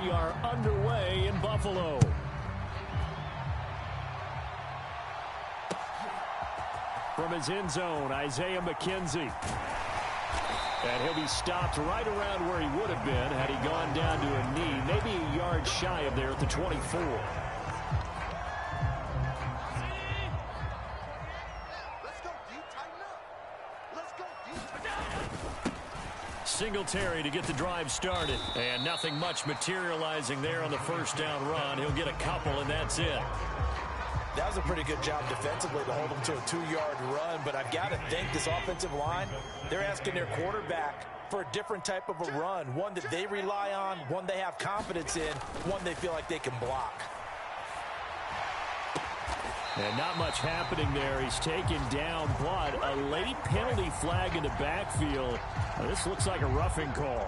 we are underway in Buffalo. From his end zone, Isaiah McKenzie. And he'll be stopped right around where he would have been had he gone down to a knee, maybe a yard shy of there at the 24. Singletary to get the drive started. And nothing much materializing there on the first down run. He'll get a couple, and that's it. That was a pretty good job defensively to hold them to a 2-yard run, but I've got to think this offensive line, they're asking their quarterback for a different type of a run, one that they rely on, one they have confidence in, one they feel like they can block. And not much happening there. He's taken down, but a late penalty flag in the backfield. Now, this looks like a roughing call.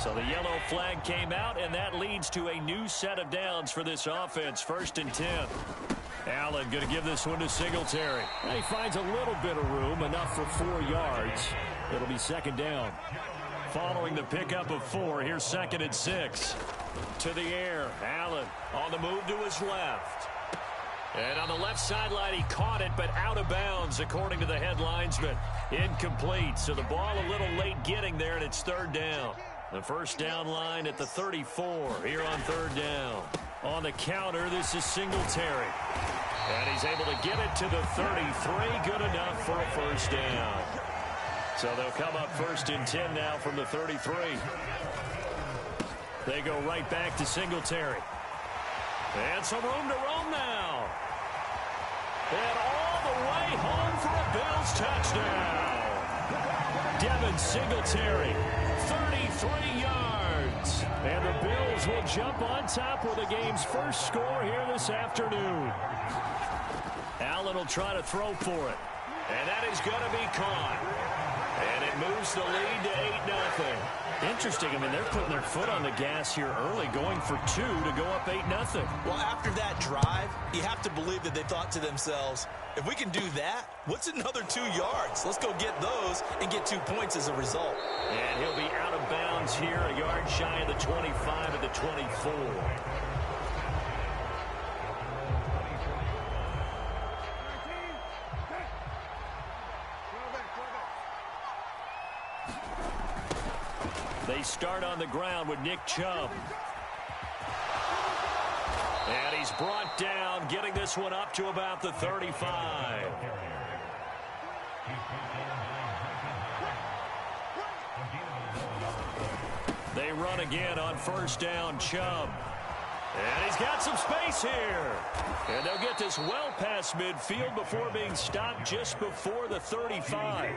So the yellow flag came out, and that leads to a new set of downs for this offense. 1st and 10. Allen going to give this one to Singletary. And he finds a little bit of room, enough for 4 yards. It'll be 2nd down. Following the pickup of 4, here's 2nd and 6. To the air, Allen on the move to his left. And on the left sideline, he caught it, but out of bounds, according to the head linesman. Incomplete, so the ball a little late getting there, and it's 3rd down. The first down line at the 34 here on 3rd down. On the counter, this is Singletary. And he's able to get it to the 33. Good enough for a 1st down. So they'll come up 1st and 10 now from the 33. They go right back to Singletary. And some room to roam now. And all the way home for a Bills touchdown. Devin Singletary, 33 yards. And the Bills will jump on top with the game's first score here this afternoon. Allen will try to throw for it. And that is going to be caught. And it moves the lead to 8-0. Interesting. I mean, they're putting their foot on the gas here early, going for 2 to go up 8-0. Well, after that drive, you have to believe that they thought to themselves, if we can do that, what's another 2 yards? Let's go get those and get 2 points as a result. And he'll be out of bounds here, a yard shy of the 25 at the 24. They start on the ground with Nick Chubb. And he's brought down, getting this one up to about the 35. They run again on 1st down, Chubb. And he's got some space here. And they'll get this well past midfield before being stopped just before the 35.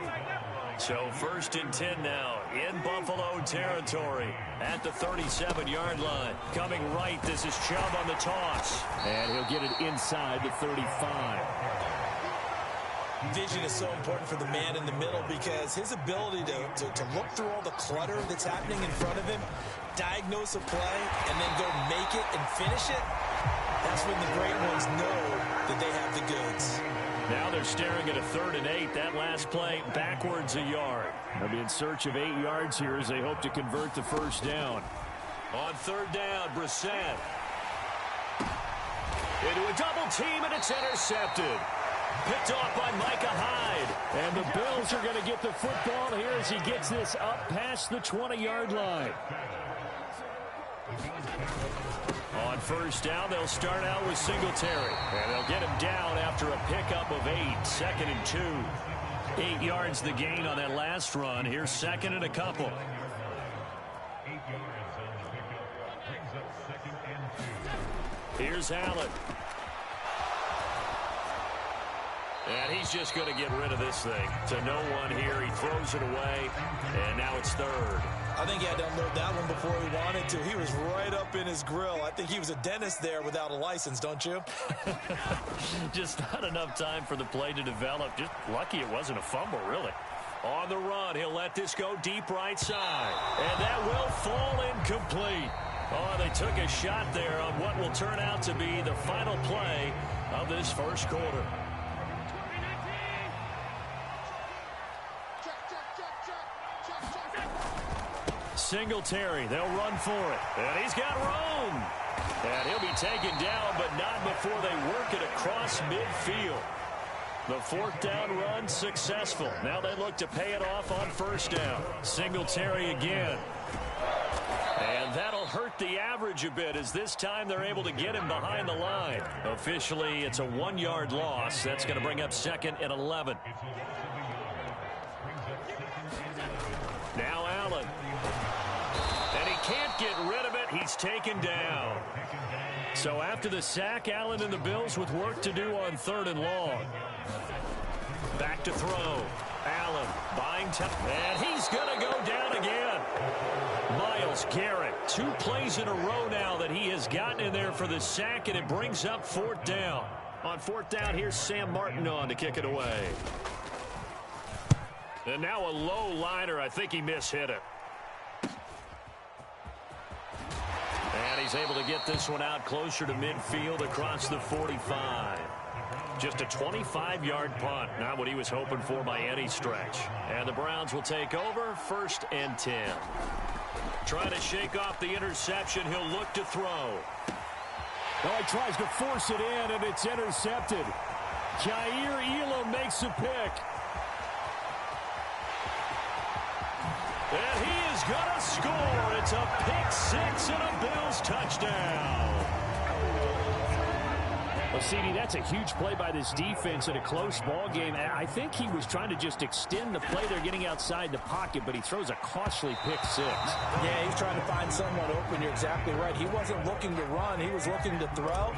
So 1st and 10 now in Buffalo territory at the 37-yard line. Coming right, this is Chubb on the toss. And he'll get it inside the 35. Vision is so important for the man in the middle because his ability to look through all the clutter that's happening in front of him, diagnose a play, and then go make it and finish it, that's when the great ones know that they have the goods. Now they're staring at a 3rd and 8. That last play backwards a yard. They'll be in search of 8 yards here as they hope to convert the 1st down. On 3rd down, Brissett. Into a double team, and it's intercepted. Picked off by Micah Hyde. And the Bills are going to get the football here as he gets this up past the 20-yard line. On 1st down, they'll start out with Singletary. And they'll get him down after a pickup of 8. 2nd and 2. 8 yards the gain on that last run. Here's 2nd and a couple. Here's Allen. And he's just going to get rid of this thing. To no one here. He throws it away. And now it's 3rd. I think he had to unload that one before he wanted to. He was right up in his grill. I think he was a dentist there without a license, don't you? Just not enough time for the play to develop. Just lucky it wasn't a fumble, really. On the run, he'll let this go deep right side. And that will fall incomplete. Oh, they took a shot there on what will turn out to be the final play of this first quarter. Singletary. They'll run for it. And he's got room. And he'll be taken down, but not before they work it across midfield. The fourth down run successful. Now they look to pay it off on first down. Singletary again. And that'll hurt the average a bit as this time they're able to get him behind the line. Officially, it's a 1-yard loss. That's going to bring up 2nd and 11. Now Allen. And he can't get rid of it. He's taken down. So after the sack, Allen and the Bills with work to do on 3rd and long. Back to throw. Allen buying time. And he's going to go down again. Myles Garrett, 2 plays in a row now that he has gotten in there for the sack, and it brings up 4th down. On 4th down, here's Sam Martin on to kick it away. And now a low liner. I think he mishit it. And he's able to get this one out closer to midfield across the 45. Just a 25-yard punt. Not what he was hoping for by any stretch. And the Browns will take over 1st and 10. Trying to shake off the interception. He'll look to throw. Oh, he tries to force it in, and it's intercepted. Jair Elam makes a pick. And he is going to score. It's a pick 6 and a Bills touchdown. Well, CD, that's a huge play by this defense in a close ball game. I think he was trying to just extend the play. They're getting outside the pocket, but he throws a costly pick 6. Yeah, he's trying to find someone open. You're exactly right. He wasn't looking to run. He was looking to throw.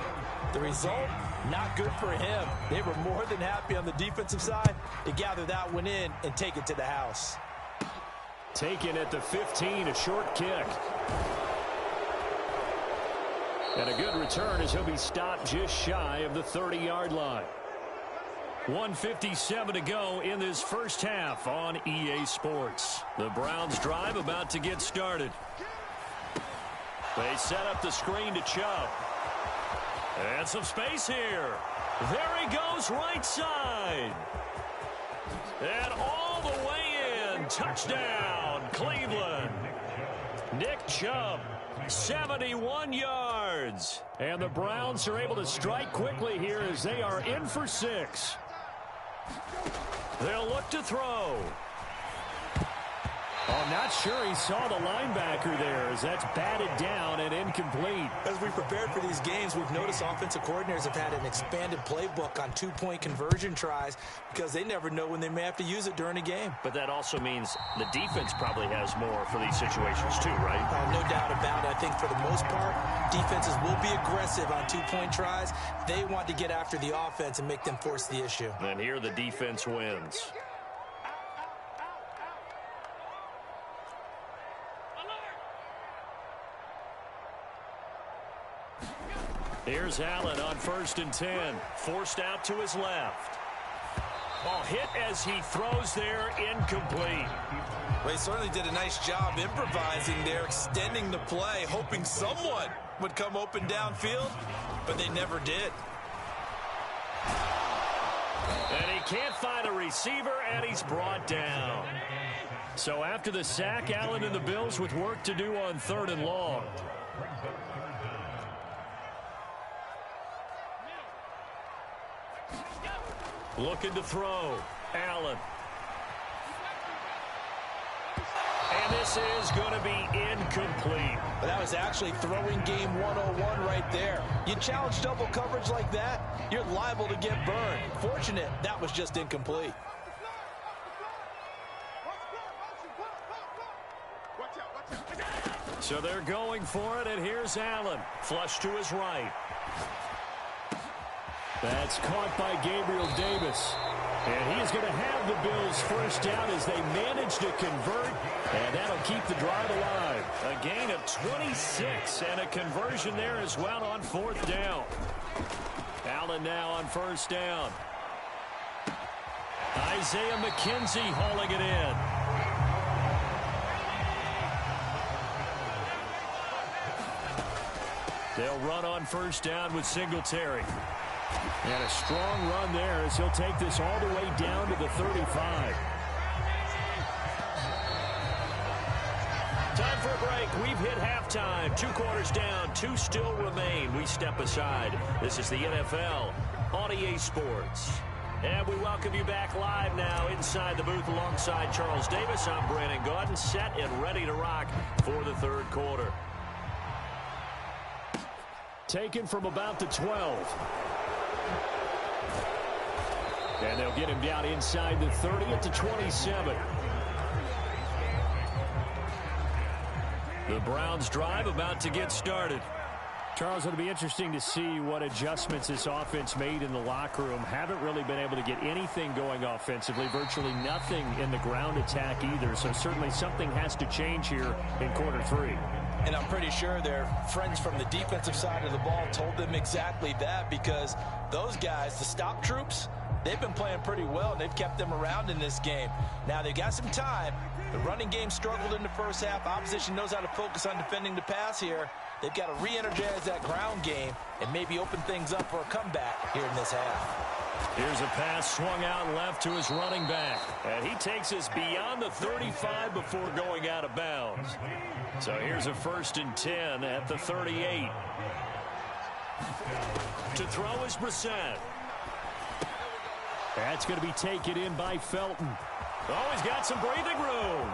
The result, not good for him. They were more than happy on the defensive side to gather that one in and take it to the house. Taken at the 15, a short kick. And a good return as he'll be stopped just shy of the 30-yard line. 1:57 to go in this first half on EA Sports. The Browns drive about to get started. They set up the screen to Chubb. And some space here. There he goes right side. And all the way in. Touchdown, Cleveland. Nick Chubb. 71 yards. And the Browns are able to strike quickly here as they are in for 6. They'll look to throw. Oh, not sure he saw the linebacker there as that's batted down and incomplete. As we prepared for these games, we've noticed offensive coordinators have had an expanded playbook on 2-point conversion tries because they never know when they may have to use it during a game. But that also means the defense probably has more for these situations too, right? No doubt about it. I think for the most part, defenses will be aggressive on 2-point tries. They want to get after the offense and make them force the issue. And here the defense wins. Here's Allen on 1st and 10. Forced out to his left. Ball hit as he throws there, incomplete. Well, he certainly did a nice job improvising there, extending the play, hoping someone would come open downfield, but they never did. And he can't find a receiver, and he's brought down. So after the sack, Allen and the Bills with work to do on 3rd and long. Looking to throw. Allen. And this is going to be incomplete. But that was actually throwing game 101 right there. You challenge double coverage like that, you're liable to get burned. Fortunate, that was just incomplete. So they're going for it, and here's Allen. Flush to his right. That's caught by Gabriel Davis. And he is going to have the Bills first down as they manage to convert, and that'll keep the drive alive. A gain of 26 and a conversion there as well on 4th down. Allen now on 1st down. Isaiah McKenzie hauling it in. They'll run on 1st down with Singletary. And a strong run there as he'll take this all the way down to the 35. Time for break. We've hit halftime. 2 quarters down. 2 still remain. We step aside. This is the NFL on EA Sports. And we welcome you back live now inside the booth alongside Charles Davis. I'm Brandon Gaudin, set and ready to rock for the third quarter. Taken from about the 12. And they'll get him down inside the 30 at the 27. The Browns drive about to get started. Charles, it'll be interesting to see what adjustments this offense made in the locker room. Haven't really been able to get anything going offensively. Virtually nothing in the ground attack either. So certainly something has to change here in quarter 3. And I'm pretty sure their friends from the defensive side of the ball told them exactly that, because those guys, the stop troops, they've been playing pretty well, and they've kept them around in this game. Now, they've got some time. The running game struggled in the first half. Opposition knows how to focus on defending the pass here. They've got to re-energize that ground game and maybe open things up for a comeback here in this half. Here's a pass swung out left to his running back. And he takes us beyond the 35 before going out of bounds. So here's a 1st and 10 at the 38. To throw is Brissett. That's going to be taken in by Felton. Oh, he's got some breathing room.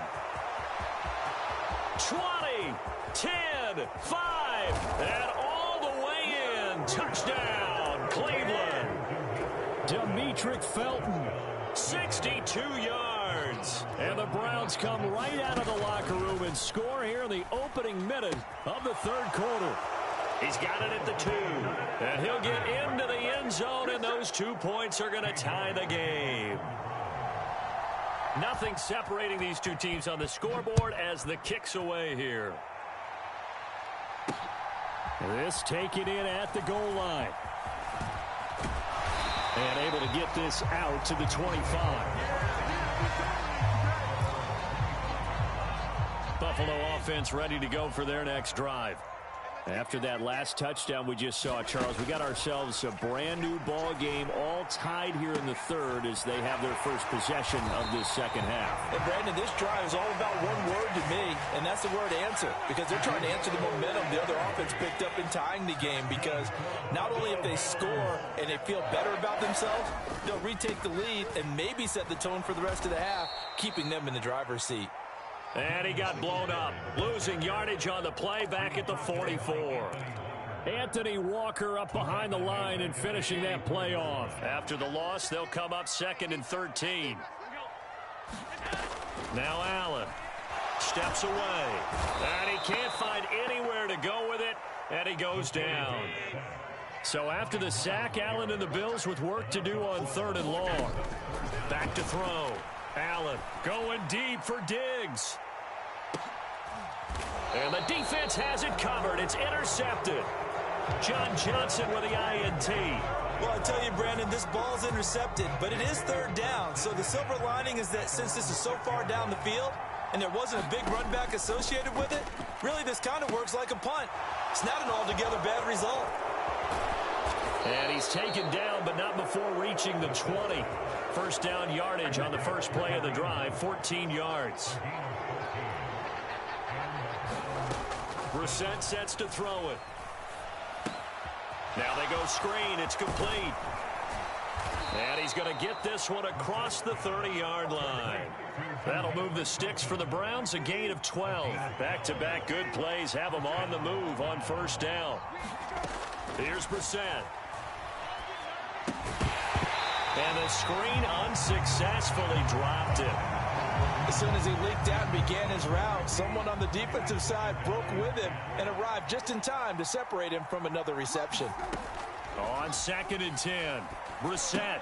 20, 10, 5, and all the way in. Touchdown, Cleveland. Demetric Felton. 62 yards. And the Browns come right out of the locker room and score here in the opening minute of the third quarter. He's got it at the 2. And he'll get into the end zone, and those 2 points are going to tie the game. Nothing separating these two teams on the scoreboard as the kick's away here. This taken in at the goal line. And able to get this out to the 25. Buffalo offense ready to go for their next drive. After that last touchdown we just saw, Charles, we got ourselves a brand new ball game, all tied here in the third as they have their first possession of this second half. And Brandon, this drive is all about one word to me, and that's the word answer, because they're trying to answer the momentum the other offense picked up in tying the game, because not only if they score and they feel better about themselves, they'll retake the lead and maybe set the tone for the rest of the half, keeping them in the driver's seat. And he got blown up, losing yardage on the play back at the 44. Anthony Walker up behind the line and finishing that play off. After the loss, they'll come up 2nd and 13. Now Allen steps away. And he can't find anywhere to go with it, and he goes down. So after the sack, Allen and the Bills with work to do on 3rd and long. Back to throw. Allen going deep for Diggs. And the defense has it covered. It's intercepted. John Johnson with the INT. Well, I tell you, Brandon, this ball's intercepted, but it is 3rd down. So the silver lining is that since this is so far down the field and there wasn't a big run back associated with it, really this kind of works like a punt. It's not an altogether bad result. And he's taken down, but not before reaching the 20. First down yardage on the first play of the drive, 14 yards. Brissett sets to throw it. Now they go screen. It's complete. And he's going to get this one across the 30-yard line. That'll move the sticks for the Browns, a gain of 12. Back-to-back good plays have them on the move on first down. Here's Brissett. And the screen unsuccessfully dropped it. As soon as he leaked out and began his route, someone on the defensive side broke with him and arrived just in time to separate him from another reception. On 2nd and 10, Brissett.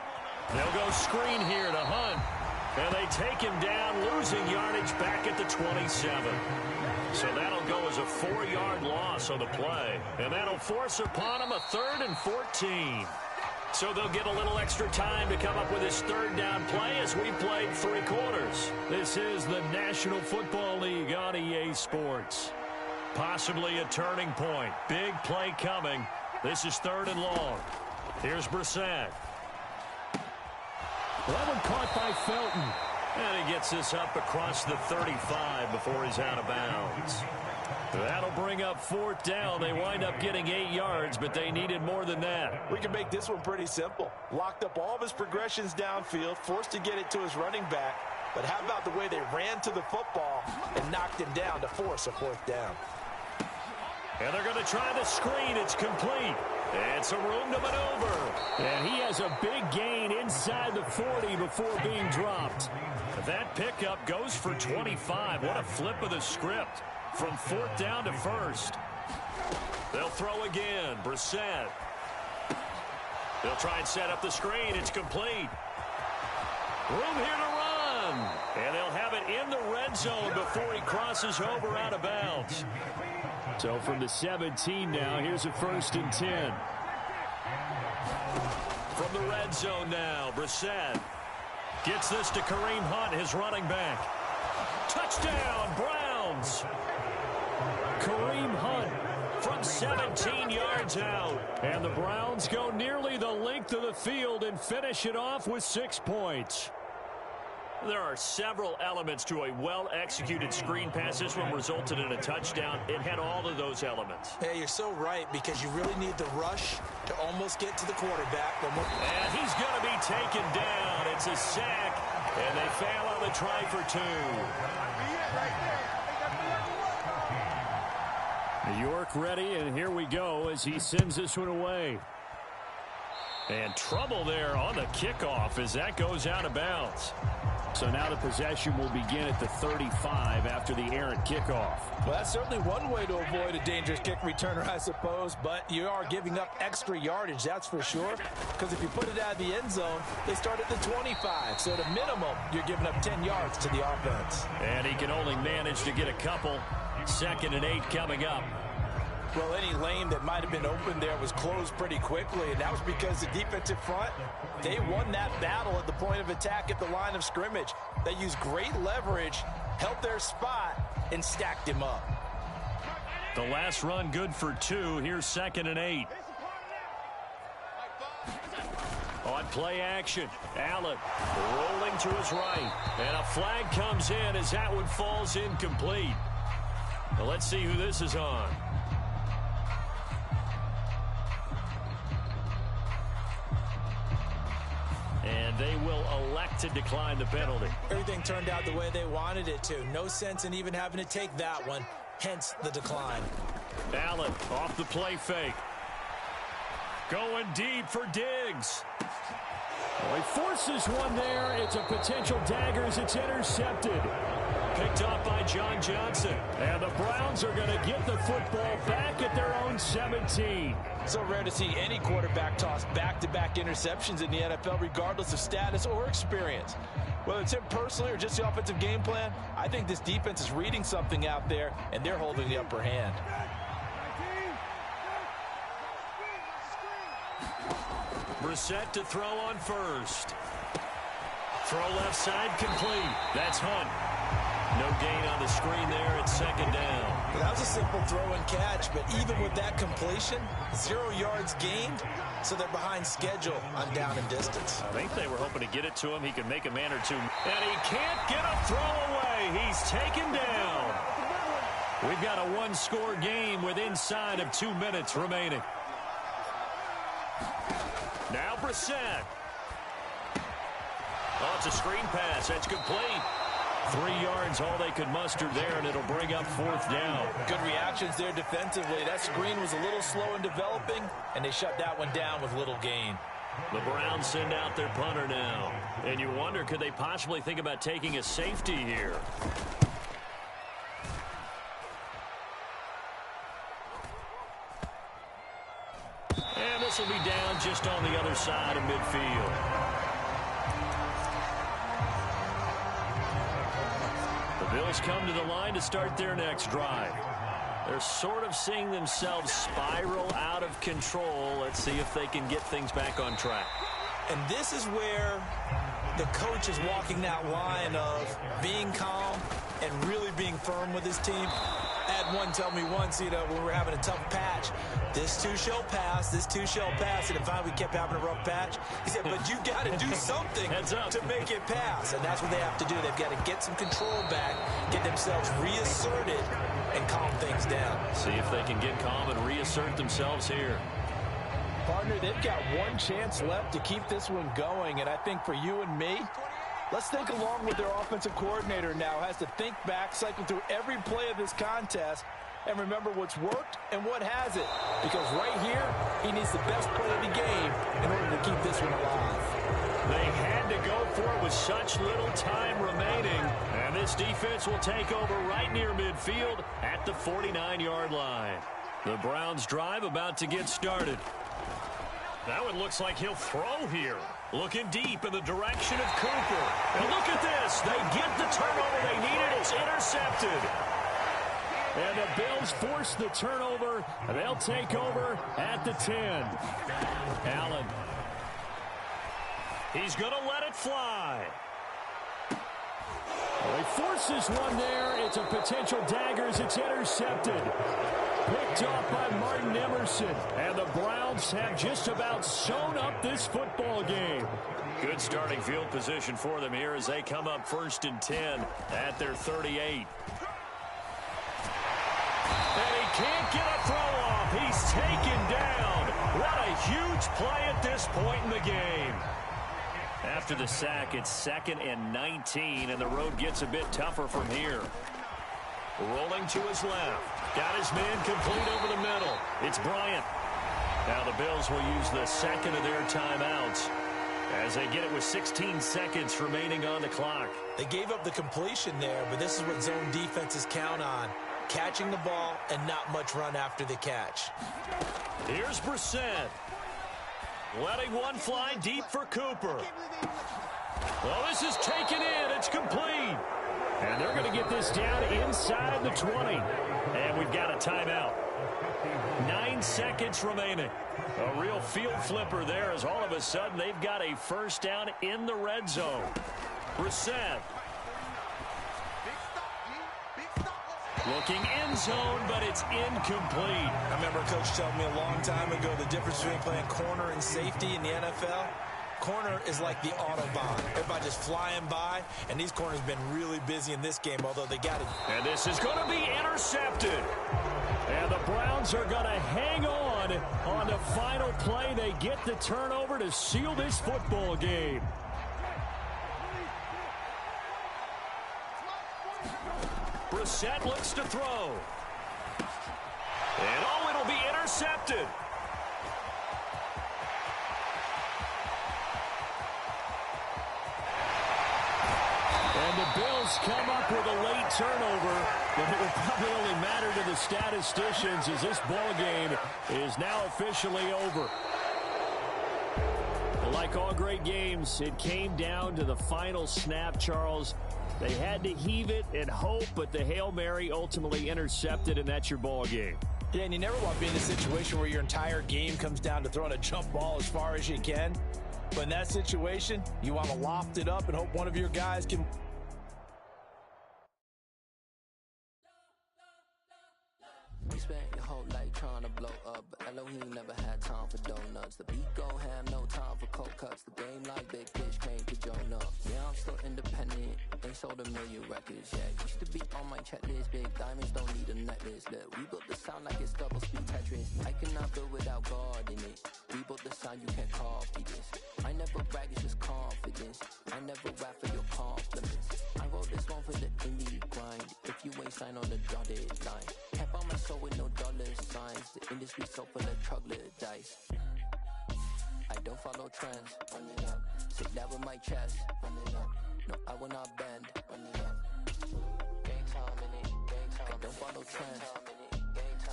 They'll go screen here to Hunt. And they take him down, losing yardage back at the 27. So that'll go as a 4-yard loss on the play. And that'll force upon him a 3rd and 14. So they'll get a little extra time to come up with this 3rd down play as we played 3 quarters. This is the National Football League on EA Sports. Possibly a turning point. Big play coming. This is 3rd and long. Here's Brissett. That one caught by Felton. And he gets this up across the 35 before he's out of bounds. That'll bring up 4th down. They wind up getting 8 yards, but they needed more than that. We can make this one pretty simple. Locked up all of his progressions downfield, forced to get it to his running back. But how about the way they ran to the football and knocked him down to force a 4th down? And they're going to try the screen. It's complete. And some room to maneuver. And he has a big gain inside the 40 before being dropped. That pickup goes for 25. What a flip of the script. From 4th down to 1st. They'll throw again. Brissett. They'll try and set up the screen. It's complete. Room here to run. And they'll have it in the red zone before he crosses over out of bounds. So from the 17 now, here's a 1st and 10. From the red zone now, Brissett gets this to Kareem Hunt, his running back. Touchdown, Browns. Kareem Hunt from 17 yards out. And the Browns go nearly the length of the field and finish it off with 6 points. There are several elements to a well-executed screen pass. This one resulted in a touchdown. It had all of those elements. Hey, you're so right, because you really need the rush to almost get to the quarterback. And he's going to be taken down. It's a sack, and they fail on the try for 2. New York ready, and here we go as he sends this one away. And trouble there on the kickoff as that goes out of bounds. So now the possession will begin at the 35 after the errant kickoff. Well, that's certainly one way to avoid a dangerous kick returner, I suppose, but you are giving up extra yardage, that's for sure, because if you put it out of the end zone, they start at the 25, so at a minimum, you're giving up 10 yards to the offense. And he can only manage to get a couple. 2nd and 8 coming up. Well, any lane that might have been open there was closed pretty quickly, and that was because the defensive front, they won that battle at the point of attack at the line of scrimmage. They used great leverage, held their spot, and stacked him up. The last run good for 2. Here's 2nd and 8. On play action, Allen rolling to his right. And a flag comes in as that one falls incomplete. Well, let's see who this is on. And they will elect to decline the penalty. Everything turned out the way they wanted it to. No sense in even having to take that one, hence the decline. Allen off the play fake. Going deep for Diggs. Well, he forces one there. It's a potential dagger as it's intercepted. Picked off by John Johnson. And the Browns are going to get the football back at their own 17. So rare to see any quarterback toss back-to-back interceptions in the NFL, regardless of status or experience. Whether it's him personally or just the offensive game plan, I think this defense is reading something out there, and they're holding the upper hand. Brissett to throw on 1st. Throw left side complete. That's Hunt. No gain on the screen there. It's 2nd down. That was a simple throw and catch, but even with that completion, 0 yards gained, so they're behind schedule on down and distance. I think they were hoping to get it to him. He could make a man or two. And he can't get a throw away. He's taken down. We've got a 1-score game with inside of 2 minutes remaining. Now Brissett. Oh, it's a screen pass. That's complete. 3 yards, all they could muster there, and it'll bring up 4th down. Good reactions there defensively. That screen was a little slow in developing, and they shut that one down with little gain. The Browns send out their punter now. And you wonder, could they possibly think about taking a safety here? And this will be down just on the other side of midfield. The Bills come to the line to start their next drive. They're sort of seeing themselves spiral out of control. Let's see if they can get things back on track. And this is where the coach is walking that line of being calm and really being firm with his team. I had one tell me once, when we were having a tough patch, this too shall pass, this too shall pass. And finally we kept having a rough patch. He said, but you got to do something to make it pass. And that's what they have to do. They've got to get some control back, get themselves reasserted, and calm things down. See if they can get calm and reassert themselves here. Partner, they've got one chance left to keep this one going, and I think for you and me, let's think along with their offensive coordinator now. Has to think back, cycle through every play of this contest, and remember what's worked and what hasn't. Because right here, he needs the best play of the game in order to keep this one alive. They had to go for it with such little time remaining. And this defense will take over right near midfield at the 49-yard line. The Browns drive about to get started. Now it looks like he'll throw here. Looking deep in the direction of Cooper. And look at this. They get the turnover they needed. It's intercepted. And the Bills force the turnover. They'll take over at the 10. Allen. He's going to let it fly. Well, he forces one there. It's a potential dagger as it's intercepted. Picked off by Martin Emerson. And the Browns have just about sewn up this football game. Good starting field position for them here as they come up 1st and 10 at their 38. And he can't get a throw off. He's taken down. What a huge play at this point in the game. After the sack, it's 2nd and 19, and the road gets a bit tougher from here. Rolling to his left. Got his man complete over the middle. It's Bryant. Now the Bills will use the second of their timeouts as they get it with 16 seconds remaining on the clock. They gave up the completion there, but this is what zone defenses count on. Catching the ball and not much run after the catch. Here's Brissett. Letting one fly deep for Cooper. Well, this is taken in. It's complete. And they're going to get this down inside the 20. And we've got a timeout. 9 seconds remaining. A real field flipper there as all of a sudden they've got a first down in the red zone. Brissett. Looking end zone, but it's incomplete. I remember Coach telling me a long time ago the difference between playing corner and safety in the NFL. Corner is like the Autobahn. Everybody just flying by, and these corners have been really busy in this game, although they got it. And this is going to be intercepted. And the Browns are going to hang on the final play. They get the turnover to seal this football game. Brissett looks to throw. And oh, it'll be intercepted. And the Bills come up with a late turnover, but it will probably only matter to the statisticians as this ball game is now officially over. Like all great games, it came down to the final snap, Charles. They had to heave it and hope, but the Hail Mary ultimately intercepted, and that's your ball game. Yeah, and you never want to be in a situation where your entire game comes down to throwing a jump ball as far as you can. But in that situation, you want to loft it up and hope one of your guys can... You spent your whole life trying to blow up, but Elohim never had time for donuts. The beat gon' have no time for cold cuts. The game like Big Fish came to Jonah. Yeah, I'm still independent, ain't sold a million records yet. Used to be on my checklist, big diamonds don't need a necklace. Look, we built the sound like it's double speed Tetris. I cannot build without God in it. We built the sound, you can't copy this. I never brag, it's just confidence. I never rap for your compliments. I wrote this one for the indie grind. If you ain't signed on the dotted line, can't buy my soul with no dollar signs. The industry so full of troglodytes. I don't follow trends. Run it up. Sit that with my chest. Run it up. No, I will not bend. Run it up. Gang time in it. Gang time. I don't follow trends.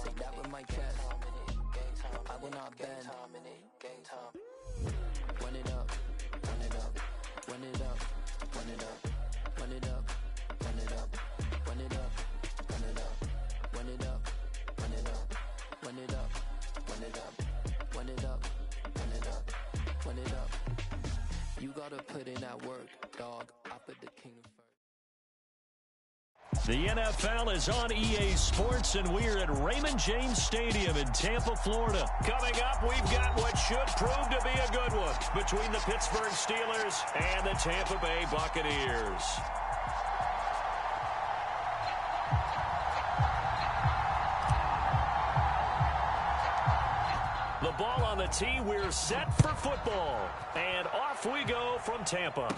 Sit that with my chest. I will not bend. Gang time. Run it up. Run it up. Run it up. Run it up. Run it up. Run it up. Run it up. Run it up. Run it up. Run it up. Run it up. Run it up. Run it up. Run it up. Run it up. You gotta put in that work, dog. I put the kingdom first. The NFL is on EA Sports, and we're at Raymond James Stadium in Tampa, Florida. Coming up, we've got what should prove to be a good one between the Pittsburgh Steelers and the Tampa Bay Buccaneers. The ball on the tee. We're set for football. And off we go from Tampa.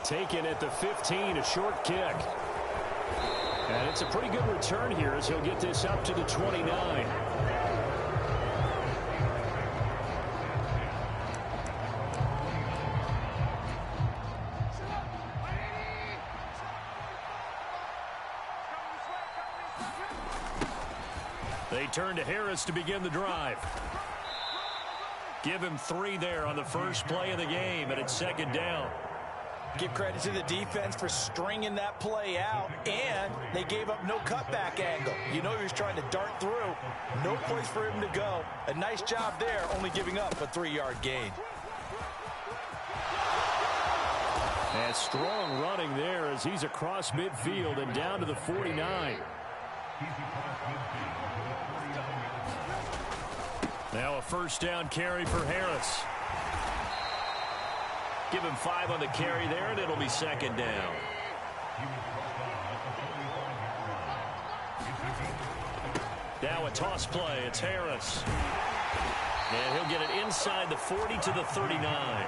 Taken at the 15, a short kick. And it's a pretty good return here as he'll get this up to the 29. They turn to Harris to begin the drive. Give him 3 there on the first play of the game, and it's second down. Give credit to the defense for stringing that play out, and they gave up no cutback angle. You know he was trying to dart through. No place for him to go. A nice job there, only giving up a 3-yard gain. And strong running there as he's across midfield and down to the 49. Now a first down carry for Harris. Give him 5 on the carry there, and it'll be second down. Now a toss play. It's Harris. And he'll get it inside the 40 to the 39.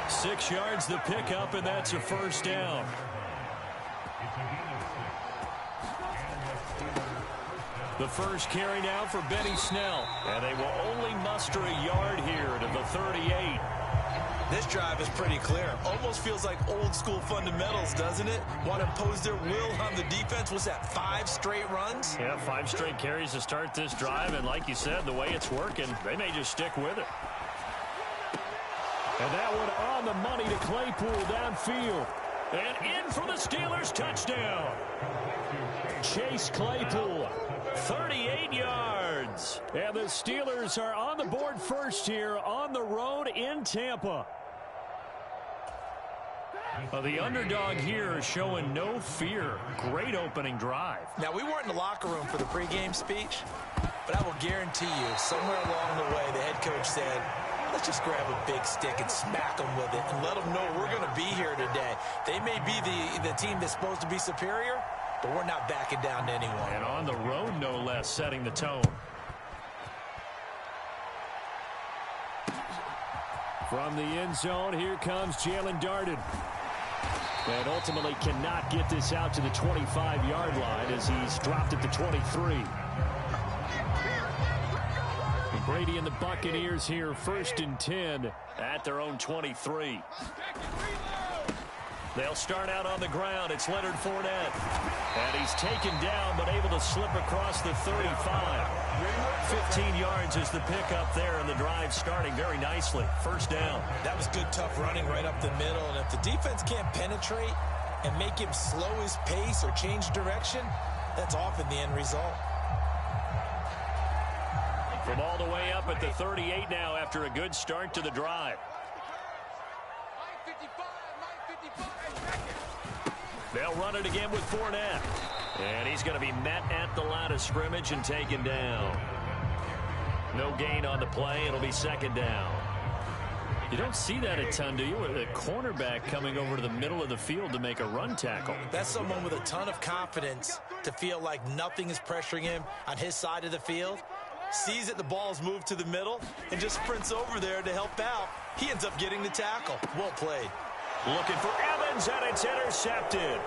6 yards the pickup, and that's a first down. The first carry now for Benny Snell. And they will only muster a yard here to the 38. This drive is pretty clear. Almost feels like old school fundamentals, doesn't it? Want to impose their will on the defense. Was that 5 straight runs? Yeah, 5 straight carries to start this drive. And like you said, the way it's working, they may just stick with it. And that one on the money to Claypool downfield. And in for the Steelers, touchdown. Chase Claypool. 38 yards. And the Steelers are on the board first here on the road in Tampa. Well, the underdog here is showing no fear. Great opening drive. Now, we weren't in the locker room for the pregame speech, but I will guarantee you, somewhere along the way, the head coach said, let's just grab a big stick and smack them with it and let them know we're going to be here today. They may be the team that's supposed to be superior, but we're not backing down to anyone. And on the road, no less, setting the tone. From the end zone, here comes Jalen Darden. And ultimately cannot get this out to the 25-yard line as he's dropped at the 23. Brady and the Buccaneers here, 1st and 10 at their own 23. They'll start out on the ground. It's Leonard Fournette. And he's taken down, but able to slip across the 35. 15 yards is the pickup there, and the drive starting very nicely. First down. That was good, tough running right up the middle. And if the defense can't penetrate and make him slow his pace or change direction, that's often the end result. From all the way up at the 38 now after a good start to the drive. They'll run it again with Fournette. And he's going to be met at the line of scrimmage and taken down. No gain on the play. It'll be second down. You don't see that a ton, do you? With a cornerback coming over to the middle of the field to make a run tackle. That's someone with a ton of confidence to feel like nothing is pressuring him on his side of the field. Sees that the ball's moved to the middle and just sprints over there to help out. He ends up getting the tackle. Well played. Looking for Evans, and it's intercepted.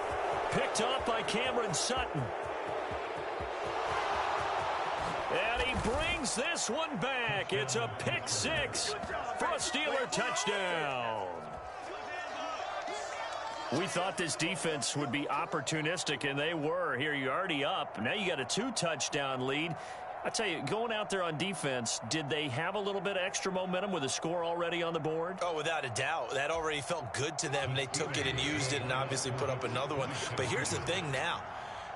Picked up by Cameron Sutton. And he brings this one back. It's a pick 6 for a Steeler touchdown. We thought this defense would be opportunistic, and they were. Here, you're already up. Now you got a 2-touchdown lead. I tell you, going out there on defense, did they have a little bit of extra momentum with a score already on the board? Oh, without a doubt. That already felt good to them. They took it and used it and obviously put up another one. But here's the thing now.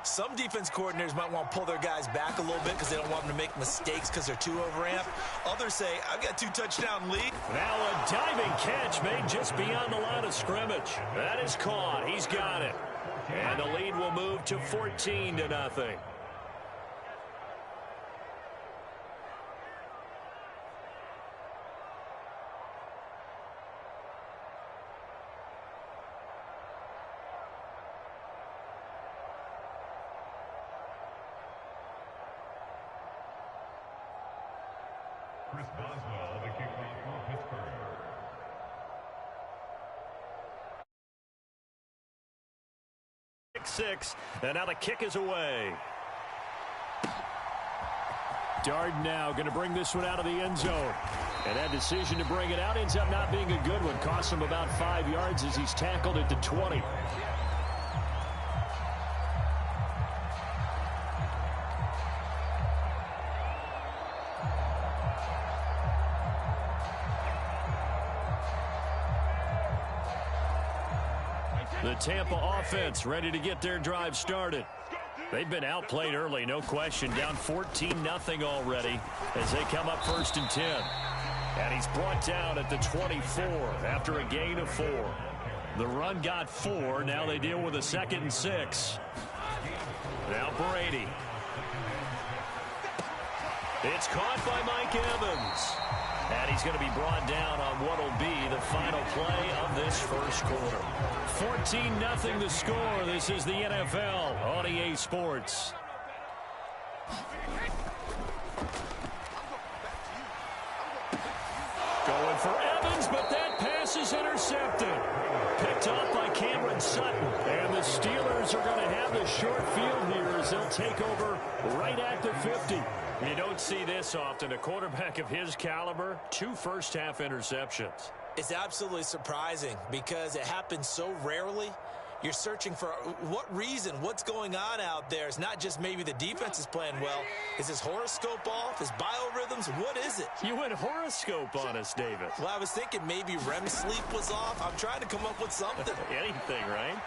Some defense coordinators might want to pull their guys back a little bit because they don't want them to make mistakes because they're too overamped. Others say, I've got a 2-touchdown lead. Now a diving catch made just beyond the line of scrimmage. That is caught. He's got it. And the lead will move to 14-0. Chris Boswell, the kickoff for Pittsburgh. 6-6, and now the kick is away. Darden now going to bring this one out of the end zone. And that decision to bring it out ends up not being a good one. Costs him about 5 yards as he's tackled at the 20. The Tampa offense ready to get their drive started. They've been outplayed early, no question. Down 14-0 already as they come up 1st and 10. And he's brought down at the 24 after a gain of 4. The run got 4. Now they deal with a 2nd and 6. Now Brady. It's caught by Mike Evans. And he's going to be brought down on what will be the final play of this first quarter. 14-0 the score. This is the NFL on EA Sports. Going for Evans, but that pass is intercepted. Picked off by Cameron Sutton. And the Steelers are going to have the short field here as they'll take over right at the 50. You don't see this often. A quarterback of his caliber, 2 first-half interceptions. It's absolutely surprising because it happens so rarely. You're searching for what reason, what's going on out there. It's not just maybe the defense is playing well. Is his horoscope off? His biorhythms? What is it? You went horoscope on us, David. Well, I was thinking maybe REM sleep was off. I'm trying to come up with something. Anything, right?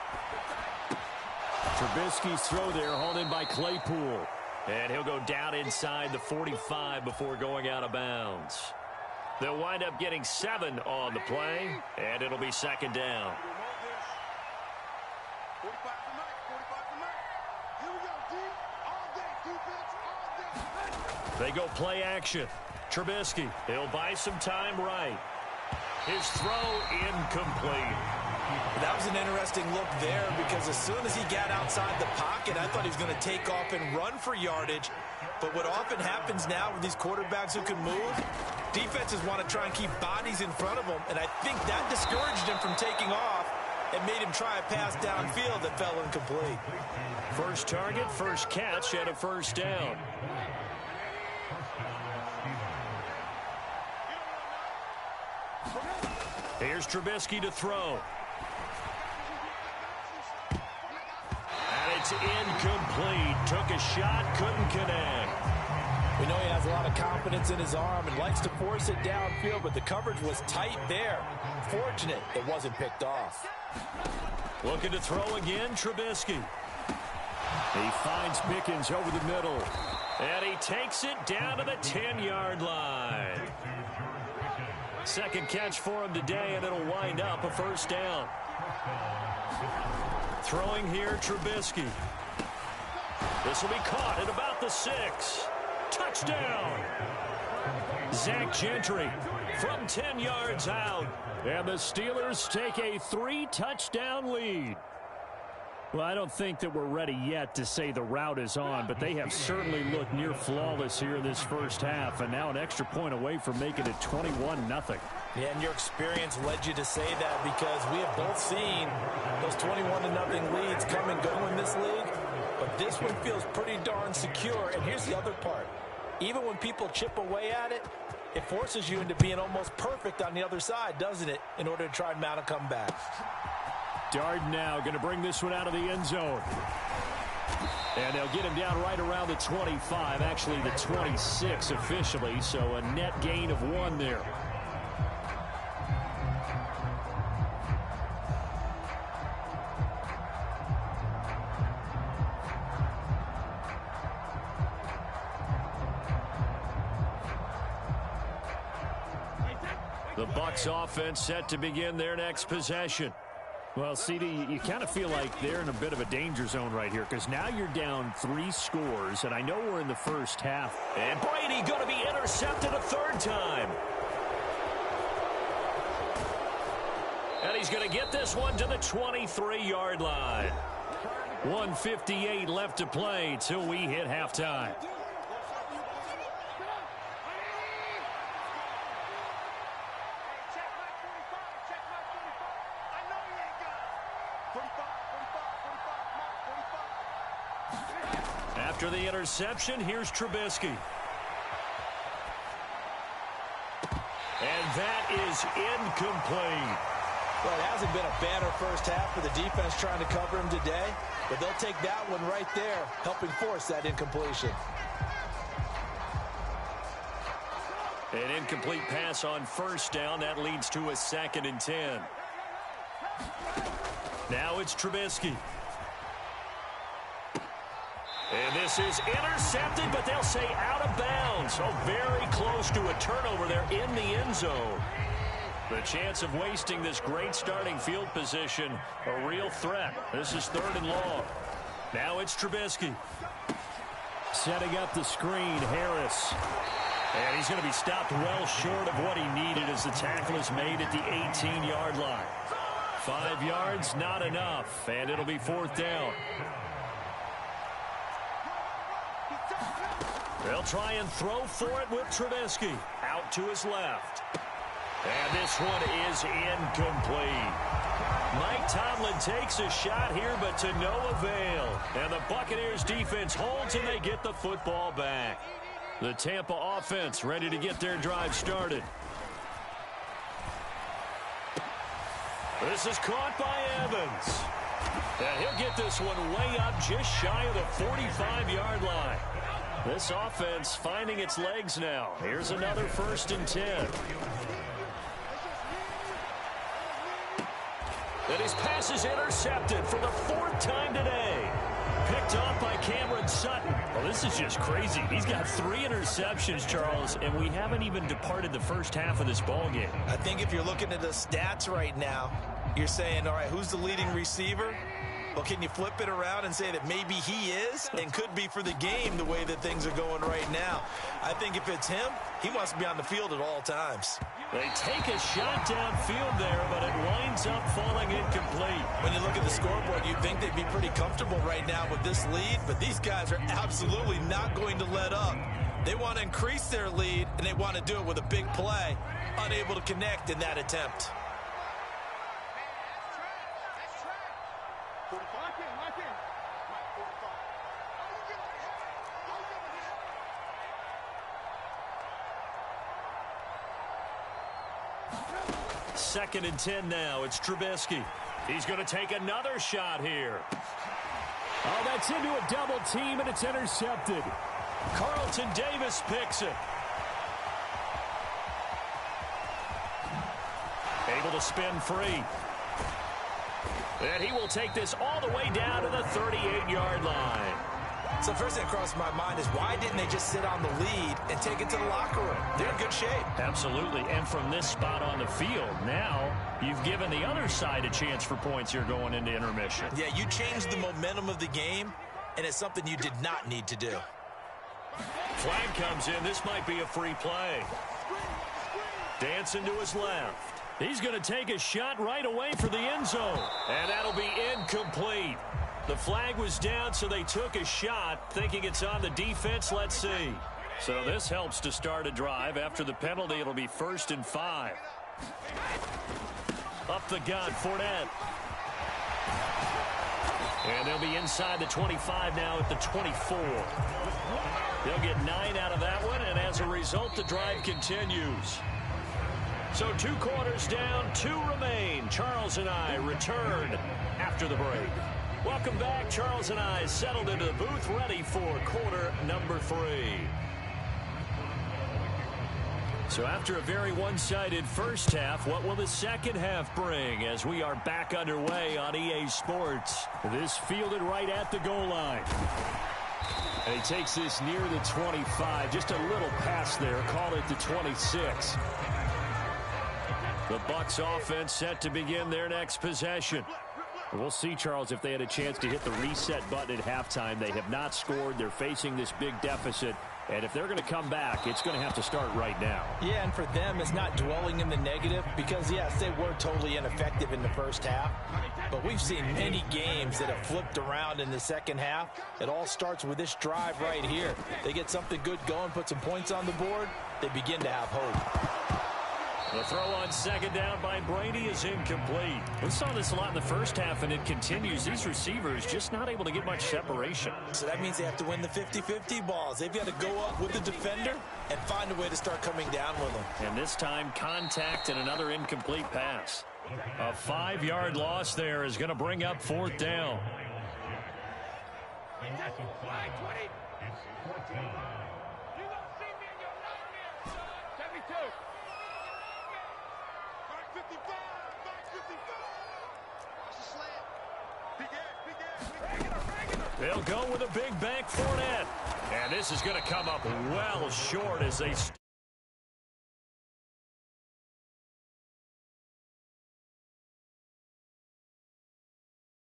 Trubisky's throw there hauled in by Claypool. And he'll go down inside the 45 before going out of bounds. They'll wind up getting 7 on the play, and it'll be 2nd down. They go play action. Trubisky, he'll buy some time right. His throw incomplete. That was an interesting look there because as soon as he got outside the pocket, I thought he was going to take off and run for yardage. But what often happens now with these quarterbacks who can move, defenses want to try and keep bodies in front of them, and I think that discouraged him from taking off and made him try a pass downfield that fell incomplete. First target, first catch, and a 1st down. Here's Trubisky to throw. And it's incomplete. Took a shot, couldn't connect. We know he has a lot of confidence in his arm and likes to force it downfield, but the coverage was tight there. Fortunate it wasn't picked off. Looking to throw again, Trubisky. He finds Pickens over the middle. And he takes it down to the 10-yard line. Second catch for him today, and it'll wind up a 1st down. Throwing here, Trubisky. This will be caught at about the 6. Touchdown! Zach Gentry from 10 yards out. And the Steelers take a 3-touchdown lead. Well, I don't think that we're ready yet to say the route is on, but they have certainly looked near flawless here in this first half, and now an extra point away from making it 21-0. Yeah, and your experience led you to say that because we have both seen those 21-0 leads come and go in this league, but this one feels pretty darn secure. And here's the other part. Even when people chip away at it, it forces you into being almost perfect on the other side, doesn't it, in order to try and mount a comeback. Darden now going to bring this one out of the end zone. And they'll get him down right around the 25, actually the 26 officially, so a net gain of 1 there. The Bucs offense set to begin their next possession. Well, CD, you kind of feel like they're in a bit of a danger zone right here because now you're down 3 scores, and I know we're in the first half. And Brady going to be intercepted a 3rd time. And he's going to get this one to the 23-yard line. 1:58 left to play till we hit halftime. After the interception, here's Trubisky. And that is incomplete. Well, it hasn't been a banner first half for the defense trying to cover him today, but they'll take that one right there, helping force that incompletion. An incomplete pass on first down. That leads to a 2nd and 10. Now it's Trubisky. And this is intercepted, but they'll say out of bounds. So very close to a turnover there in the end zone. The chance of wasting this great starting field position, a real threat. This is 3rd and long. Now it's Trubisky. Setting up the screen, Harris. And he's going to be stopped well short of what he needed as the tackle is made at the 18-yard line. 5 yards, not enough, and it'll be 4th down. They'll try and throw for it with Trubisky. Out to his left. And this one is incomplete. Mike Tomlin takes a shot here, but to no avail. And the Buccaneers defense holds, and they get the football back. The Tampa offense ready to get their drive started. This is caught by Evans. And he'll get this one way up just shy of the 45-yard line. This offense finding its legs now. Here's another 1st and 10. And his pass is intercepted for the 4th time today. Picked off by Cameron Sutton. Well, this is just crazy. He's got 3 interceptions, Charles, and we haven't even departed the first half of this ballgame. I think if you're looking at the stats right now, you're saying, all right, who's the leading receiver? Well, can you flip it around and say that maybe he is and could be for the game the way that things are going right now? I think if it's him, he must be on the field at all times. They take a shot downfield there, but it winds up falling incomplete. When you look at the scoreboard, you'd think they'd be pretty comfortable right now with this lead, but these guys are absolutely not going to let up. They want to increase their lead, and they want to do it with a big play, unable to connect in that attempt. Second and 10 now. It's Trubisky. He's going to take another shot here. Oh, that's into a double team, and it's intercepted. Carlton Davis picks it. Able to spin free. And he will take this all the way down to the 38-yard line. So first thing that crossed my mind is why didn't they just sit on the lead and take it to the locker room? They're in good shape. Absolutely. And from this spot on the field, now you've given the other side a chance for points here going into intermission. Yeah, you changed the momentum of the game, and it's something you did not need to do. Flag comes in. This might be a free play. Dancing to his left. He's going to take a shot right away for the end zone. And that'll be incomplete. The flag was down, so they took a shot, thinking it's on the defense. Let's see. So this helps to start a drive. After the penalty, it'll be 1st and 5. Up the gut, Fournette. And they'll be inside the 25 now at the 24. They'll get 9 out of that one, and as a result, the drive continues. So 2 quarters down, 2 remain. Charles and I return after the break. Welcome back. Charles and I settled into the booth, ready for quarter number 3. So after a very one-sided first half, what will the second half bring as we are back underway on EA Sports? This fielded right at the goal line. And he takes this near the 25, just a little pass there, call it the 26. The Bucs offense set to begin their next possession. We'll see, Charles, if they had a chance to hit the reset button at halftime. They have not scored. They're facing this big deficit. And if they're going to come back, it's going to have to start right now. Yeah, and for them, it's not dwelling in the negative because, yes, they were totally ineffective in the first half. But we've seen many games that have flipped around in the second half. It all starts with this drive right here. They get something good going, put some points on the board, they begin to have hope. The throw on second down by Brady is incomplete. We saw this a lot in the first half, and it continues. These receivers just not able to get much separation. So that means they have to win the 50-50 balls. They've got to go up with the defender and find a way to start coming down with them. And this time, contact and another incomplete pass. A 5-yard loss there is going to bring up fourth down. They'll go with a big bank Fournette. And this is going to come up well short as they...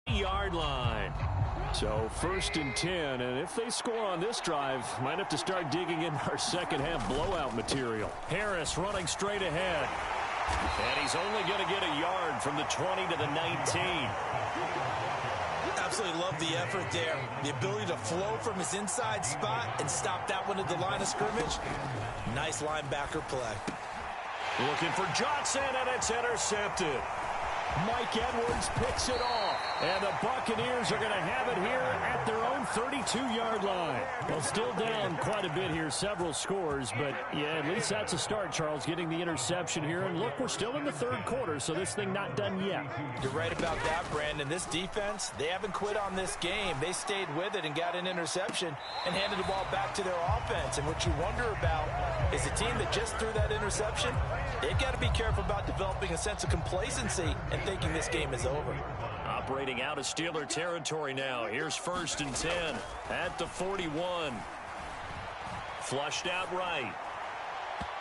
yard line. So 1st and 10, and if they score on this drive, might have to start digging in our second half blowout material. Harris running straight ahead. And he's only going to get a yard from the 20 to the 19. Absolutely love the effort there. The ability to flow from his inside spot and stop that one at the line of scrimmage. Nice linebacker play. Looking for Johnson, and it's intercepted. Mike Edwards picks it off. And the Buccaneers are going to have it here at their own 32-yard line. Well, still down quite a bit here, several scores. But, yeah, at least that's a start, Charles, getting the interception here. And, look, we're still in the third quarter, so this thing not done yet. You're right about that, Brandon. This defense, they haven't quit on this game. They stayed with it and got an interception and handed the ball back to their offense. And what you wonder about is the team that just threw that interception, they've got to be careful about developing a sense of complacency and thinking this game is over. Operating out of Steeler territory now. Here's 1st and 10 at the 41. Flushed out right.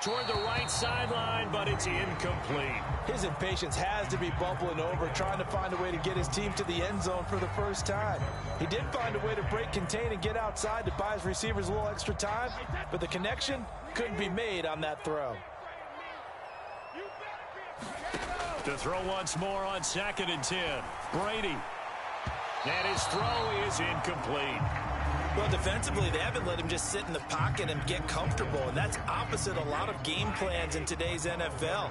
Toward the right sideline, but it's incomplete. His impatience has to be bubbling over, trying to find a way to get his team to the end zone for the first time. He did find a way to break contain and get outside to buy his receivers a little extra time, but the connection couldn't be made on that throw. To throw once more on 2nd and 10. Brady. And his throw is incomplete. Well, defensively, they haven't let him just sit in the pocket and get comfortable, and that's opposite a lot of game plans in today's NFL.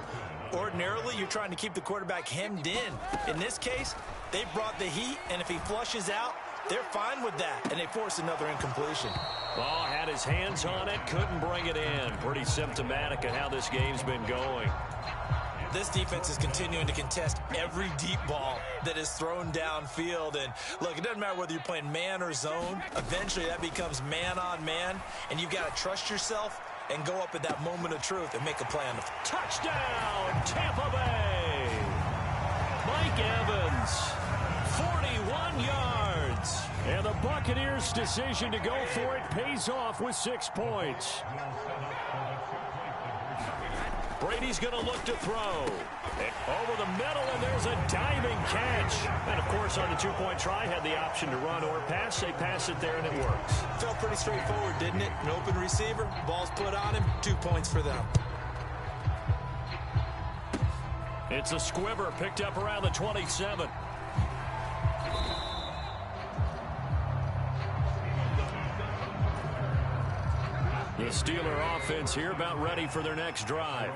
Ordinarily, you're trying to keep the quarterback hemmed in. In this case, they brought the heat, and if he flushes out, they're fine with that, and they force another incompletion. Ball had his hands on it, couldn't bring it in. Pretty symptomatic of how this game's been going. This defense is continuing to contest every deep ball that is thrown downfield. And, look, it doesn't matter whether you're playing man or zone. Eventually, that becomes man-on-man, and you've got to trust yourself and go up at that moment of truth and make a play on the touchdown, Tampa Bay. Mike Evans, 41 yards. And the Buccaneers' decision to go for it pays off with 6 points. Brady's going to look to throw. Over the middle, and there's a diving catch. And, of course, on the two-point try, had the option to run or pass. They pass it there, and it works. Felt pretty straightforward, didn't it? An open receiver, ball's put on him, 2 points for them. It's a squibber picked up around the 27. The Steeler offense here about ready for their next drive.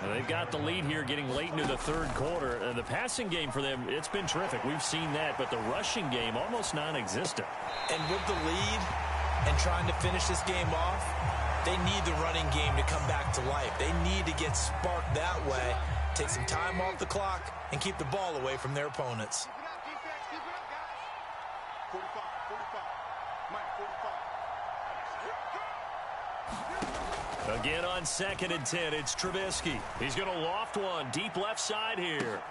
And they've got the lead here getting late into the third quarter. The passing game for them, it's been terrific. We've seen that, but the rushing game almost non-existent. And with the lead and trying to finish this game off, they need the running game to come back to life. They need to get sparked that way, take some time off the clock, and keep the ball away from their opponents. Again on 2nd and 10, it's Trubisky. He's going to loft one deep left side here.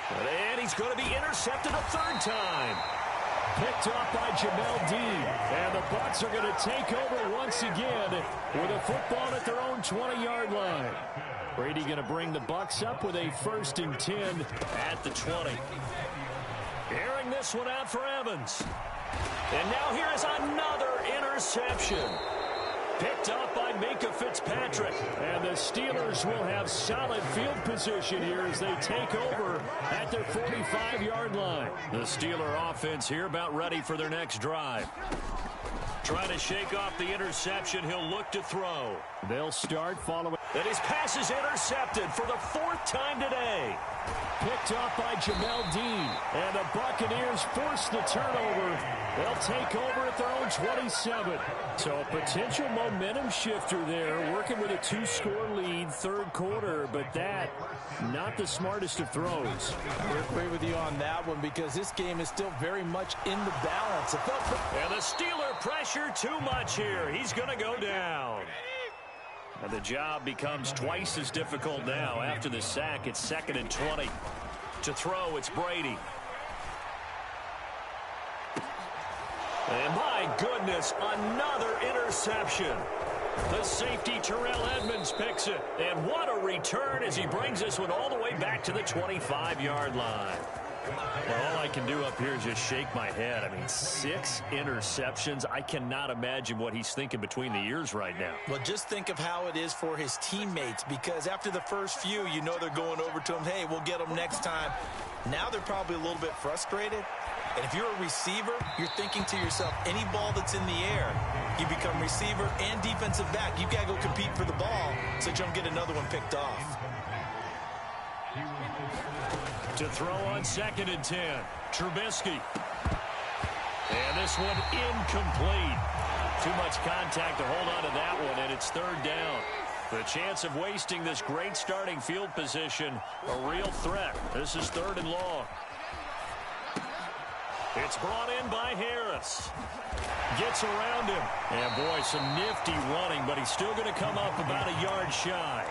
And he's going to be intercepted a third time. Picked off by Jamel Dean. And the Bucs are going to take over once again with a football at their own 20-yard line. Brady going to bring the Bucs up with a 1st and 10 at the 20. Airing this one out for Evans. And now here is another interception. Picked up by Minka Fitzpatrick. And the Steelers will have solid field position here as they take over at their 45-yard line. The Steeler offense here about ready for their next drive. Trying to shake off the interception. He'll look to throw. They'll start following. And his pass is intercepted for the 4th time today. Picked up by Jamel Dean. And the Buccaneers force the turnover. They'll take over at their own 27. So a potential momentum shifter there, working with a 2-score lead, 3rd quarter, but that, not the smartest of throws. I agree with you on that one because this game is still very much in the balance. And the Steeler pressure too much here. He's going to go down. And the job becomes twice as difficult now. After the sack, it's 2nd and 20. To throw, it's Brady. And my goodness, another interception. The safety, Terrell Edmonds, picks it. And what a return as he brings this one all the way back to the 25-yard line. Well, all I can do up here is just shake my head. I mean, 6 interceptions. I cannot imagine what he's thinking between the ears right now. Well, just think of how it is for his teammates, because after the first few, you know they're going over to him, hey, we'll get them next time. Now they're probably a little bit frustrated. And if you're a receiver, you're thinking to yourself, any ball that's in the air, you become receiver and defensive back. You've got to go compete for the ball so you don't get another one picked off. To throw on 2nd and 10, Trubisky. And this one incomplete. Too much contact to hold on to that one, and it's 3rd down. The chance of wasting this great starting field position, a real threat. This is 3rd and long. It's brought in by Harris. Gets around him. And, boy, some nifty running, but he's still going to come up about a yard shy.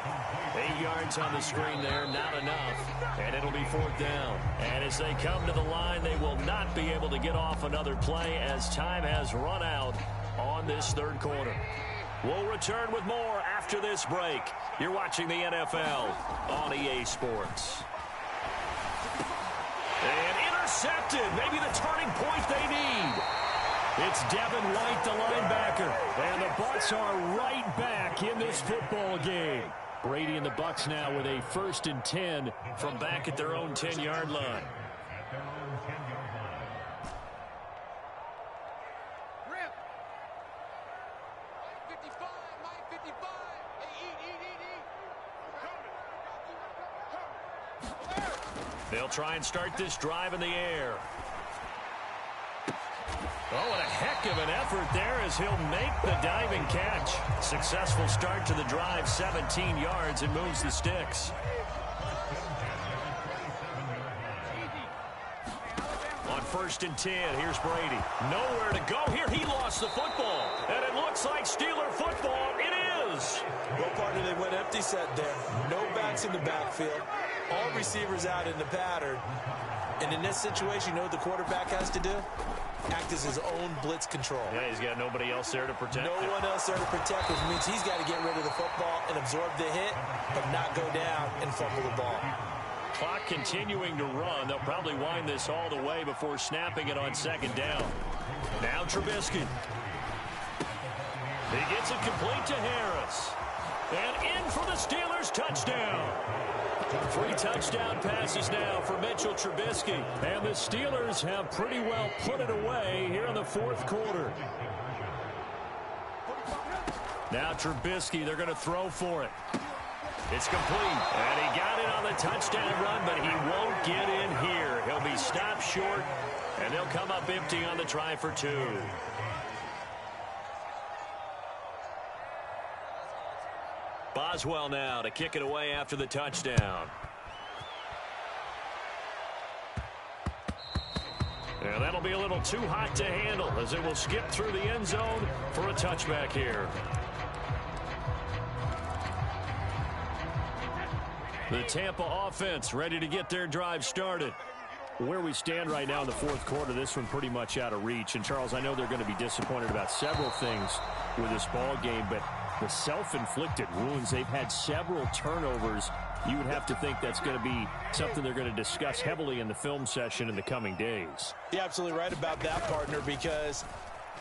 8 yards on the screen there, not enough. And it'll be 4th down. And as they come to the line, they will not be able to get off another play as time has run out on this 3rd quarter. We'll return with more after this break. You're watching the NFL on EA Sports. And intercepted. Maybe the turning point they need. It's Devin White, the linebacker. And the Bucs are right back in this football game. Brady and the Bucs now with a 1st and 10 from back at their own 10-yard line. They'll try and start this drive in the air. Oh, what a heck of an effort there as he'll make the diving catch. Successful start to the drive, 17 yards, and moves the sticks. On 1st and 10, here's Brady. Nowhere to go here. He lost the football. And it looks like Steeler football. It is. Well, partner, they went empty set there. No backs in the backfield. All receivers out in the pattern. And in this situation, you know what the quarterback has to do? Act as his own blitz control. Yeah, he's got nobody else there to protect him. No one else there to protect, which means he's got to get rid of the football and absorb the hit, but not go down and fumble the ball. Clock continuing to run. They'll probably wind this all the way before snapping it on 2nd down. Now Trubisky. He gets it complete to Harris. And in for the Steelers touchdown. 3 touchdown passes now for Mitchell Trubisky. And the Steelers have pretty well put it away here in the 4th quarter. Now Trubisky, they're going to throw for it. It's complete. And he got it on the touchdown run, but he won't get in here. He'll be stopped short, and they'll come up empty on the try for 2. Boswell now to kick it away after the touchdown. And that'll be a little too hot to handle as it will skip through the end zone for a touchback here. The Tampa offense ready to get their drive started. Where we stand right now in the 4th quarter, this one pretty much out of reach. And, Charles, I know they're going to be disappointed about several things with this ball game, but the self-inflicted wounds, they've had several turnovers. You would have to think that's going to be something they're going to discuss heavily in the film session in the coming days. You're absolutely right about that, partner, because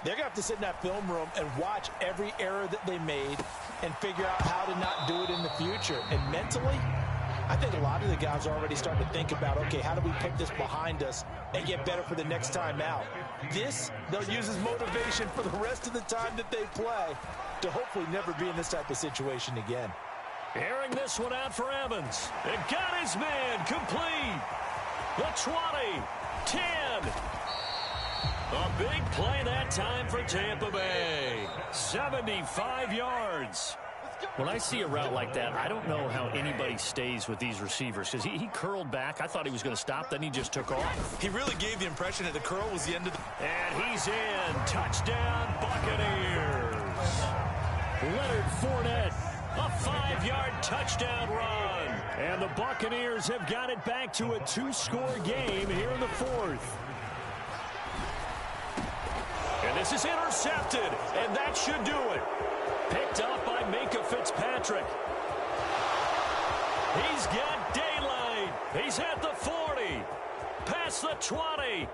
they're going to have to sit in that film room and watch every error that they made and figure out how to not do it in the future. And mentally, I think a lot of the guys are already starting to think about, okay, how do we put this behind us and get better for the next time out? This, they'll use as motivation for the rest of the time that they play to hopefully never be in this type of situation again. Airing this one out for Evans. It got his man complete. The 20, 10. A big play that time for Tampa Bay. 75 yards. When I see a route like that, I don't know how anybody stays with these receivers because he curled back. I thought he was going to stop, then he just took off. He really gave the impression that the curl was the end of the... And he's in. Touchdown, Buccaneers. Leonard Fournette, a 5-yard touchdown run. And the Buccaneers have got it back to a 2-score game here in the fourth. And this is intercepted, and that should do it. Picked up by Minka Fitzpatrick. He's got daylight. He's at the 40. Past the 20.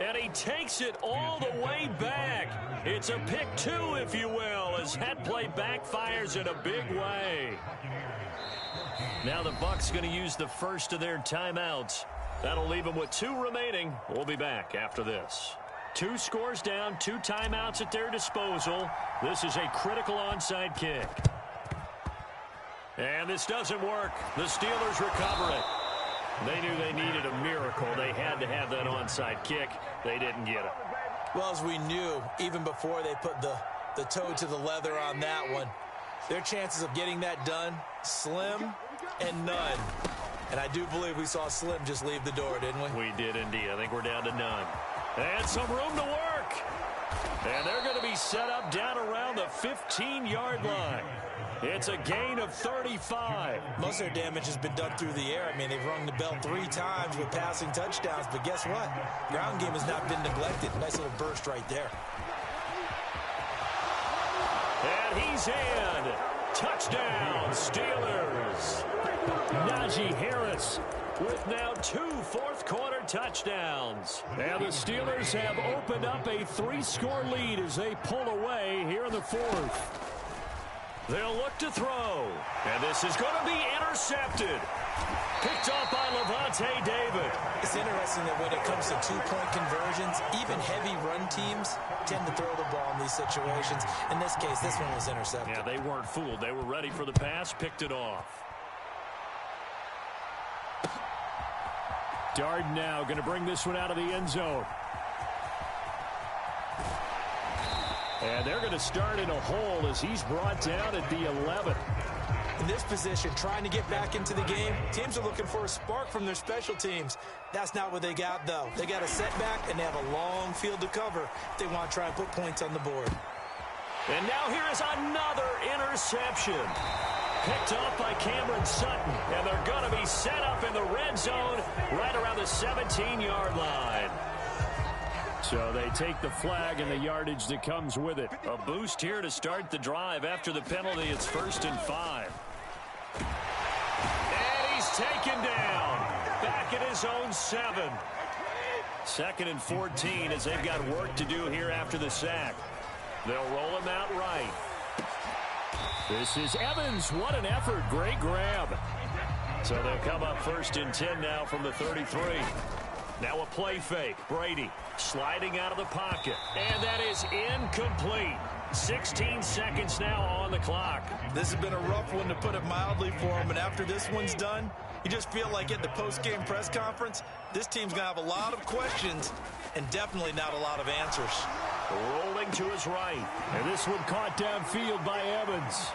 And he takes it all the way back. It's a pick 2, if you will, as that play backfires in a big way. Now the Bucs going to use the first of their timeouts. That'll leave them with 2 remaining. We'll be back after this. 2 scores down, 2 timeouts at their disposal. This is a critical onside kick. And this doesn't work. The Steelers recover it. They knew they needed a miracle. They had to have that onside kick. They didn't get it. Well, as we knew, even before they put the toe to the leather on that one, their chances of getting that done, slim and none. And I do believe we saw Slim just leave the door, didn't we? We did indeed. I think we're down to none. And some room to work. And they're going to be set up down around the 15-yard line. It's a gain of 35. Most of their damage has been done through the air. I mean, they've rung the bell 3 times with passing touchdowns. But guess what? Ground game has not been neglected. Nice little burst right there. And he's in. Touchdown, Steelers. Najee Harris with now 2 fourth-quarter touchdowns. And the Steelers have opened up a 3-score lead as they pull away here in the fourth. They'll look to throw. And this is going to be intercepted. Picked off by Levante David. It's interesting that when it comes to 2-point conversions, even heavy run teams tend to throw the ball in these situations. In this case, this one was intercepted. Yeah, they weren't fooled. They were ready for the pass, picked it off. Darden now going to bring this one out of the end zone. And they're going to start in a hole as he's brought down at the 11. In this position, trying to get back into the game, teams are looking for a spark from their special teams. That's not what they got, though. They got a setback, and they have a long field to cover if they want to try and put points on the board. And now here is another interception. Picked off by Cameron Sutton, and they're going to be set up in the red zone right around the 17-yard line. So they take the flag and the yardage that comes with it. A boost here to start the drive after the penalty. It's 1st and 5. And he's taken down. Back at his own 7. 2nd and 14 as they've got work to do here after the sack. They'll roll him out right. This is Evans. What an effort. Great grab. So they'll come up 1st and 10 now from the 33. Now a play fake. Brady sliding out of the pocket. And that is incomplete. 16 seconds now on the clock. This has been a rough one, to put it mildly, for him. And after this one's done, you just feel like at the post-game press conference, this team's going to have a lot of questions and definitely not a lot of answers. Rolling to his right. And this one caught downfield by Evans.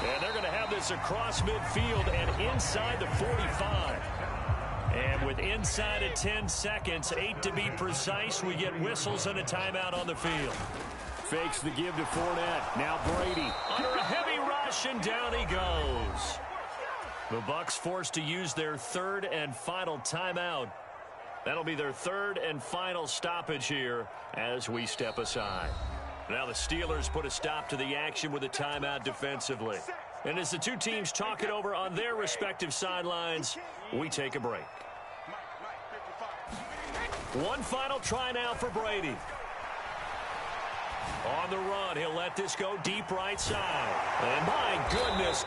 And they're going to have this across midfield and inside the 45. And with inside of 10 seconds, 8 to be precise, we get whistles and a timeout on the field. Fakes the give to Fournette. Now Brady. Under a heavy rush, and down he goes. The Bucs forced to use their 3rd and final timeout. That'll be their 3rd and final stoppage here as we step aside. Now the Steelers put a stop to the action with a timeout defensively. And as the two teams talk it over on their respective sidelines, we take a break. One final try now for Brady. On the run, he'll let this go deep right side. And my goodness.